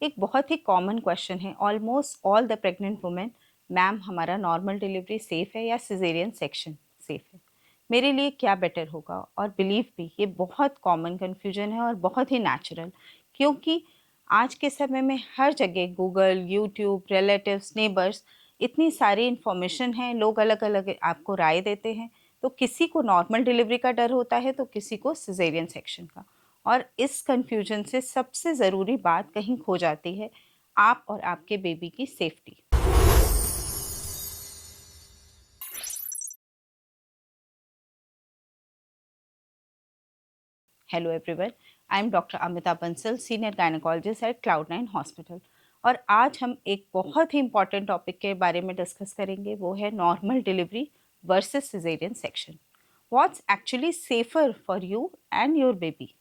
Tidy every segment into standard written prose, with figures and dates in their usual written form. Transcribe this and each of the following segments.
एक बहुत ही common question है almost all the pregnant women, ma'am हमारा नॉर्मल डिलीवरी सेफ है या सिजेरियन सेक्शन सेफ है, मेरे लिए क्या बेटर होगा। और बिलीव भी ये बहुत कॉमन कन्फ्यूजन है और बहुत ही नेचुरल, क्योंकि आज के समय में हर जगह गूगल, यूट्यूब, रिलेटिव्स, नेबर्स, इतनी सारी इन्फॉर्मेशन है, लोग अलग अलग आपको राय देते हैं। तो किसी को नॉर्मल डिलीवरी का डर होता है तो किसी को सिजेरियन सेक्शन का। और इस कन्फ्यूजन से सबसे ज़रूरी बात कहीं खो जाती है, आप और आपके बेबी की safety. Hello everyone, I am doctor Amita Bansal, senior gynaecologist at क्लाउड9 हॉस्पिटल। और आज हम एक बहुत ही इंपॉर्टेंट टॉपिक के बारे में डिस्कस करेंगे, वो है normal delivery versus caesarean section. What's actually safer for you and your baby.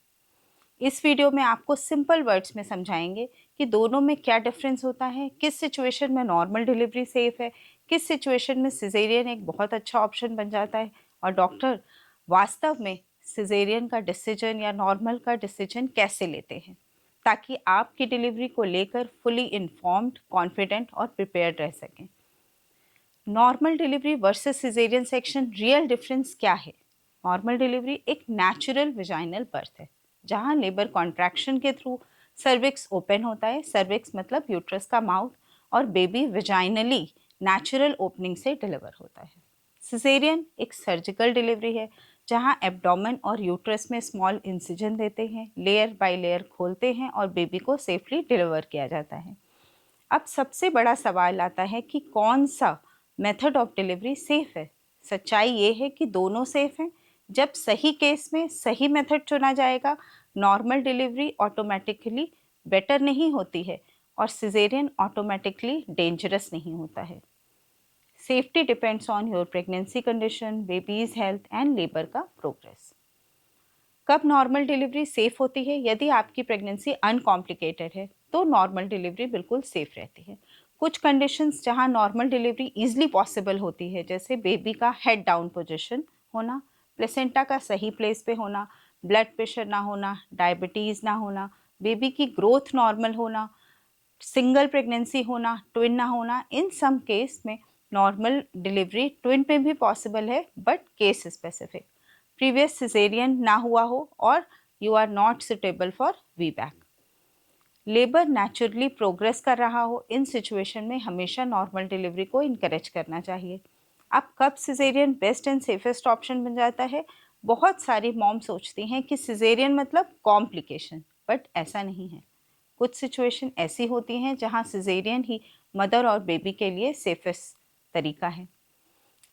इस वीडियो में आपको सिंपल वर्ड्स में समझाएंगे कि दोनों में क्या डिफरेंस होता है, किस सिचुएशन में नॉर्मल डिलीवरी सेफ है, किस सिचुएशन में सिजेरियन एक बहुत अच्छा ऑप्शन बन जाता है, और डॉक्टर वास्तव में सिजेरियन का डिसीजन या नॉर्मल का डिसीजन कैसे लेते हैं, ताकि आपकी डिलीवरी को लेकर फुली इन्फॉर्म्ड, कॉन्फिडेंट और प्रिपेयर्ड रह सकें। Normal delivery versus caesarean section, real difference क्या है। नॉर्मल डिलीवरी एक नेचुरल विजाइनल बर्थ है, जहां लेबर कॉन्ट्रैक्शन के थ्रू सर्विक्स ओपन होता है। सर्विक्स मतलब यूट्रस का माउथ, और बेबी विजाइनली नेचुरल ओपनिंग से डिलीवर होता है। सिजेरियन एक सर्जिकल डिलीवरी है, जहां एब्डोमेन और यूट्रस में स्मॉल इंसिजन देते हैं, लेयर बाय लेयर खोलते हैं और बेबी को सेफली डिलीवर किया जाता है। अब सबसे बड़ा सवाल आता है कि कौन सा मेथड ऑफ डिलीवरी सेफ है। सच्चाई ये है कि दोनों सेफ हैं। जब सही केस में सही मेथड चुना जाएगा, नॉर्मल डिलीवरी ऑटोमेटिकली बेटर नहीं होती है और सिजेरियन ऑटोमेटिकली डेंजरस नहीं होता है। Safety depends on your pregnancy condition, babies health and labour का प्रोग्रेस। कब नॉर्मल डिलीवरी सेफ होती है? यदि आपकी प्रेगनेंसी अनकॉम्प्लिकेटेड है तो नॉर्मल डिलीवरी बिल्कुल सेफ रहती है। कुछ कंडीशंस जहां नॉर्मल डिलीवरी इजीली पॉसिबल होती है, जैसे बेबी का हेड डाउन पोजीशन होना, प्लेसेंटा का सही प्लेस पे होना, ब्लड प्रेशर ना होना, डायबिटीज़ ना होना, बेबी की ग्रोथ नॉर्मल होना, सिंगल प्रेगनेंसी होना, ट्विन ना होना। इन सम केस में नॉर्मल डिलीवरी ट्विन पे भी पॉसिबल है, but case specific. Previous caesarean ना हुआ हो और you are not suitable for VBAC. Labour naturally progress कर रहा हो, इन सिचुएशन में हमेशा नॉर्मल डिलीवरी को इनकरेज करना चाहिए। अब कब caesarean best and safest option बन जाता है? बहुत सारी मॉम सोचती हैं कि सिजेरियन मतलब कॉम्प्लिकेशन, बट ऐसा नहीं है। कुछ सिचुएशन ऐसी होती हैं जहां सिजेरियन ही मदर और बेबी के लिए सेफेस्ट तरीका है।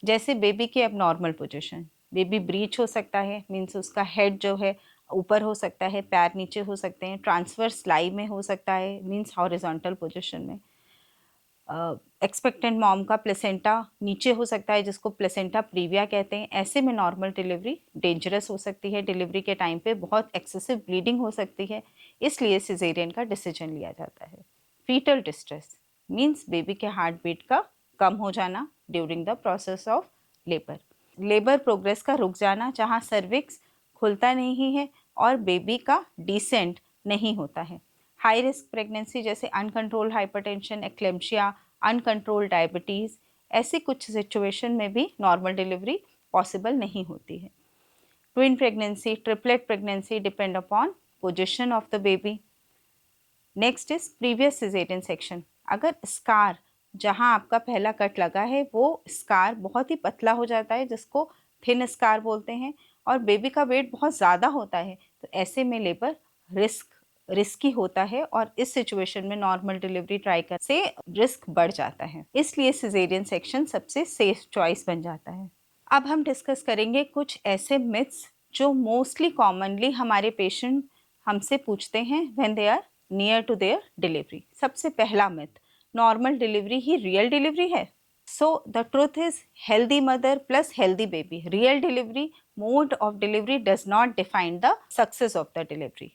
जैसे बेबी की अब नॉर्मल पोजीशन, बेबी ब्रीच हो सकता है, मीन्स उसका हेड जो है ऊपर हो सकता है, पैर नीचे हो सकते हैं, ट्रांसवर्स लाई में हो सकता है, मीन्स हॉरिजॉन्टल पोजीशन में। एक्सपेक्टेंट मॉम का प्लेसेंटा नीचे हो सकता है, जिसको प्लेसेंटा प्रीविया कहते हैं। ऐसे में नॉर्मल डिलीवरी डेंजरस हो सकती है, डिलीवरी के टाइम पे बहुत एक्सेसिव ब्लीडिंग हो सकती है, इसलिए सिजेरियन का डिसीजन लिया जाता है। फीटल डिस्ट्रेस मीन्स बेबी के हार्ट बीट का कम हो जाना during the process of labour. Labour progress का रुक जाना, जहाँ सर्विक्स खुलता नहीं है और बेबी का डिसेंट नहीं होता है। हाई रिस्क प्रेगनेंसी जैसे uncontrolled hypertension, eclampsia, uncontrolled diabetes, ऐसी कुछ सिचुएशन में भी नॉर्मल डिलीवरी पॉसिबल नहीं होती है। Twin pregnancy, triplet pregnancy depend upon position of the baby. Next is previous caesarean section. अगर स्कार जहां आपका पहला कट लगा है वो स्कार बहुत ही पतला हो जाता है, जिसको थिन स्कार बोलते हैं, और बेबी का वेट बहुत ज़्यादा होता है, तो ऐसे में लेबर रिस्की होता है और इस सिचुएशन में नॉर्मल डिलीवरी ट्राई कर से रिस्क बढ़ जाता है। इसलिए सिजेरियन सेक्शन सबसे सेफ चॉइस बन जाता है। अब हम डिस्कस करेंगे कुछ ऐसे मिथ्स जो मोस्टली कॉमनली हमारे पेशेंट हमसे पूछते हैं when they are near to their delivery. सबसे पहला मिथ, नॉर्मल डिलीवरी ही रियल डिलीवरी है। So the truth is healthy mother plus healthy baby. Real delivery mode of delivery does not define the success of the delivery.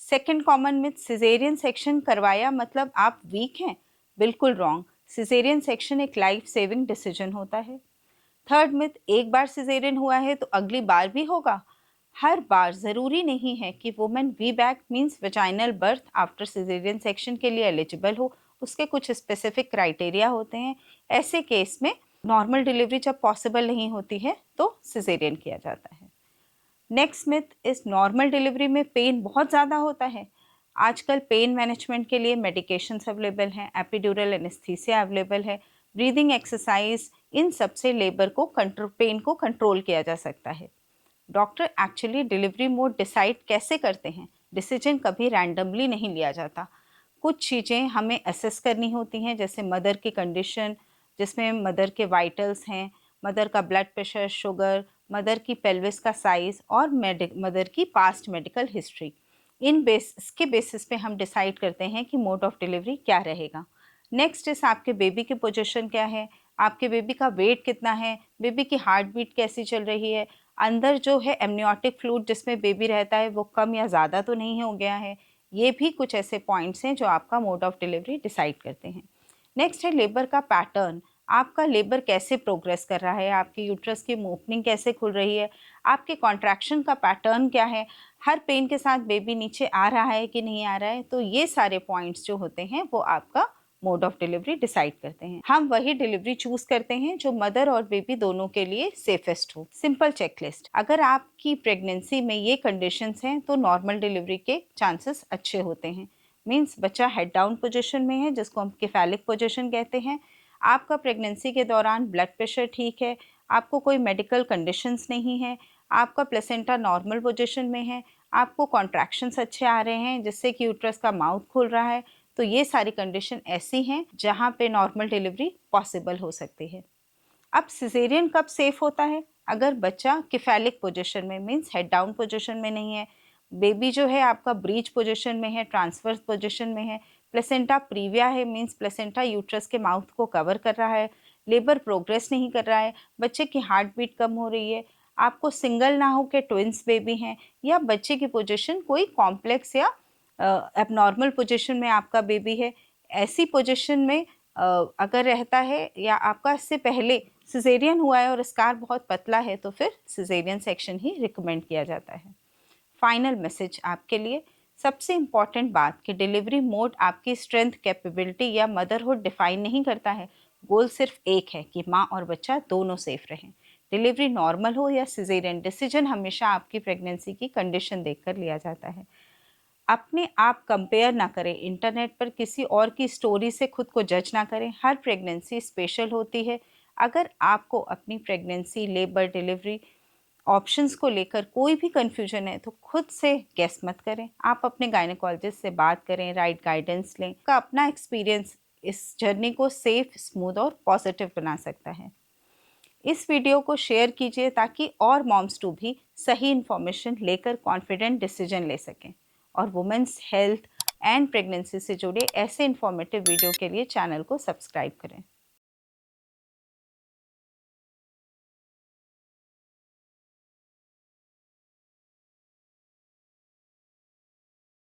Second common myth, caesarean section करवाया मतलब आप weak हैं। बिल्कुल wrong. Caesarean section एक life saving decision होता है। Third myth, एक बार caesarean हुआ है तो अगली बार भी होगा। हर बार ज़रूरी नहीं है कि women VBAC means vaginal birth after caesarean section के लिए एलिजिबल हो। उसके कुछ स्पेसिफिक क्राइटेरिया होते हैं। ऐसे केस में नॉर्मल डिलीवरी जब पॉसिबल नहीं होती है तो सिजेरियन किया जाता है। नेक्स्ट मिथ इस नॉर्मल डिलीवरी में पेन बहुत ज़्यादा होता है। आजकल पेन मैनेजमेंट के लिए मेडिकेशंस अवेलेबल हैं, एपिड्यूरल एनेस्थीसिया अवेलेबल है, ब्रीदिंग एक्सरसाइज, इन सब से लेबर को पेन को कंट्रोल किया जा सकता है। Doctor actually delivery mode decide कैसे करते हैं? डिसीजन कभी रैंडमली नहीं लिया जाता। कुछ चीज़ें हमें असेस करनी होती हैं, जैसे मदर की कंडीशन, जिसमें मदर के वाइटल्स हैं, मदर का ब्लड प्रेशर, शुगर, मदर की पेल्विस का साइज़ और मदर की पास्ट मेडिकल हिस्ट्री। इसके बेसिस पे हम डिसाइड करते हैं कि मोड ऑफ डिलीवरी क्या रहेगा। नेक्स्ट इस आपके बेबी की पोजीशन क्या है, आपके बेबी का वेट कितना है, बेबी की हार्ट बीट कैसी चल रही है, अंदर जो है एमनियोटिक फ्लूइड जिसमें बेबी रहता है वो कम या ज़्यादा तो नहीं हो गया है। ये भी कुछ ऐसे पॉइंट्स हैं जो आपका मोड ऑफ डिलीवरी डिसाइड करते हैं। नेक्स्ट है लेबर का पैटर्न। आपका लेबर कैसे प्रोग्रेस कर रहा है, आपकी यूट्रस की ओपनिंग कैसे खुल रही है, आपके कॉन्ट्रैक्शन का पैटर्न क्या है, हर पेन के साथ बेबी नीचे आ रहा है कि नहीं आ रहा है। तो ये सारे पॉइंट्स जो होते हैं वो आपका मोड ऑफ डिलीवरी डिसाइड करते हैं। हम वही डिलीवरी चूज करते हैं जो मदर और बेबी दोनों के लिए सेफेस्ट हो। सिंपल चेकलिस्ट, अगर आपकी प्रेगनेंसी में ये कंडीशंस हैं तो नॉर्मल डिलीवरी के चांसेस अच्छे होते हैं। मीन्स बच्चा हेड डाउन पोजीशन में है, जिसको हम केफेलिक पोजीशन कहते हैं। आपका प्रेगनेंसी के दौरान ब्लड प्रेशर ठीक है, आपको कोई मेडिकल कंडीशंस नहीं है, आपका प्लेसेंटा नॉर्मल पोजीशन में है, आपको कॉन्ट्रैक्शंस अच्छे आ रहे हैं जिससे कि यूट्रस का माउथ खुल रहा है। तो ये सारी कंडीशन ऐसी हैं जहाँ पे नॉर्मल डिलीवरी पॉसिबल हो सकती है। अब सिजेरियन कब सेफ होता है? अगर बच्चा किफेलिक पोजीशन में, मीन्स हेड डाउन पोजीशन में नहीं है, बेबी जो है आपका ब्रीच पोजीशन में है, ट्रांसवर्स पोजीशन में है, प्लेसेंटा प्रीविया है, मीन्स प्लेसेंटा यूट्रस के माउथ को कवर कर रहा है, लेबर प्रोग्रेस नहीं कर रहा है, बच्चे की हार्ट बीट कम हो रही है, आपको सिंगल ना हो के ट्विंस बेबी हैं, या बच्चे की पोजीशन कोई कॉम्प्लेक्स या एबनॉर्मल पोजीशन में आपका बेबी है। ऐसी पोजीशन में अगर रहता है या आपका इससे पहले सिजेरियन हुआ है और स्कार बहुत पतला है तो फिर सिजेरियन सेक्शन ही रिकमेंड किया जाता है। फाइनल मैसेज आपके लिए, सबसे इम्पॉर्टेंट बात कि डिलीवरी मोड आपकी स्ट्रेंथ, कैपेबिलिटी या मदरहुड डिफाइन नहीं करता है। गोल सिर्फ एक है कि माँ और बच्चा दोनों सेफ रहें। डिलीवरी नॉर्मल हो या सिजेरियन, डिसीजन हमेशा आपकी प्रेगनेंसी की कंडीशन देखकर लिया जाता है। अपने आप कंपेयर ना करें, इंटरनेट पर किसी और की स्टोरी से खुद को जज ना करें। हर प्रेगनेंसी स्पेशल होती है। अगर आपको अपनी प्रेगनेंसी, लेबर, डिलीवरी ऑप्शंस को लेकर कोई भी कंफ्यूजन है तो खुद से गेस मत करें। आप अपने गायनेकोलॉजिस्ट से बात करें, राइट गाइडेंस लें। का अपना एक्सपीरियंस इस जर्नी को सेफ, स्मूथ और पॉजिटिव बना सकता है। इस वीडियो को शेयर कीजिए ताकि और मॉम्स टू भी सही इन्फॉर्मेशन लेकर कॉन्फिडेंट डिसीजन ले सकें। और वुमेन्स हेल्थ एंड प्रेगनेंसी से जुड़े ऐसे इन्फॉर्मेटिव वीडियो के लिए चैनल को सब्सक्राइब करें।